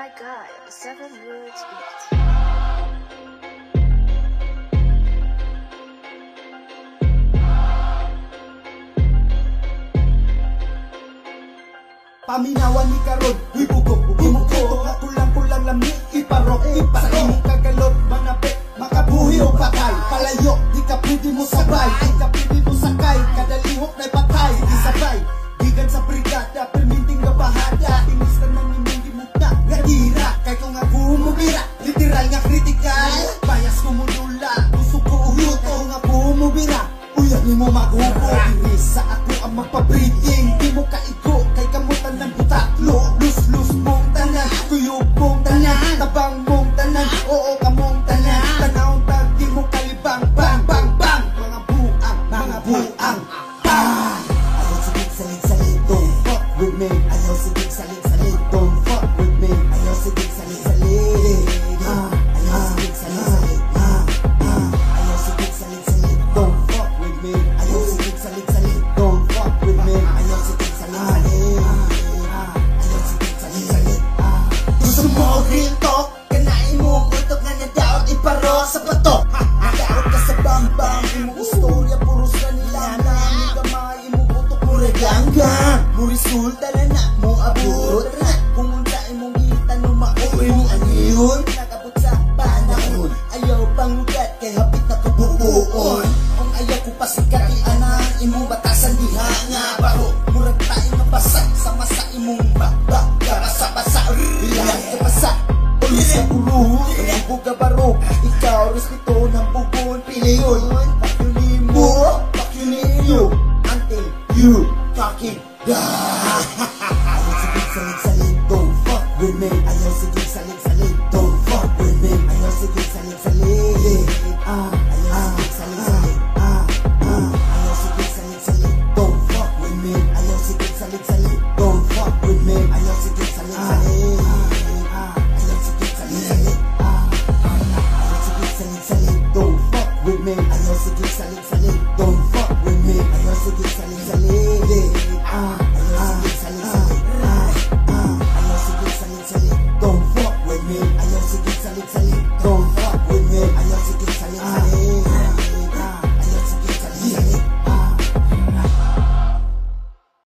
my God, 7 words beat. Paminawan ni karon, huy bugok, imukutok na kulang-kulang lami, iparok, sa imong kagalot, manapit, makabuhi o patay. Palayo, di ka pwede mo sabay, di ka pwede mo sakay, kadalihok na'y patay, di sabay. Gigan sa brigada, perminting gabahada, inistan ng imong gimugna, nga tira, kay kung ako humubira, literal nga kritikal, bayas ko mudula, gusto ko uyuto, kung ako humubira, uyan ni mo maghubo, diri sa ako ang magpabreeding, di mo kaigo, kay kamutan ng butaklo, lus-lus mong tanan, tuyog mong tanan, tabang mong tanan, oo ka mong tanan, tanawang tag, di mo kalibang, bang, bang, bang, mga buang, bang! Ayaw sigig salit-salit, don't fuck with me. Ayaw sigig salit-salit, don't fuck with me. Ayaw sigig salit-salit, ayaw sigig salit-salit, ayaw sigig salit-salit, don't fuck with me. Ayaw sigig salit-salit, don't fuck with me. Ayaw sigig salit-salit, ayaw sigig salit-salit. Gusto mo real talk? Kanain mo kultok na nadaot, iparo sa bato. Nadaot ka sa bambang, imong istorya puros na nilana. Gamay imong utok mo regangga, mo resulta na na mo abot na. Kung unta imong gitan mo mauwi mo anihon, nakabot sa panahon. Ayaw pang lugat kay hapit na tubuon. Kung ayaw ko pasikat, ianang imong bata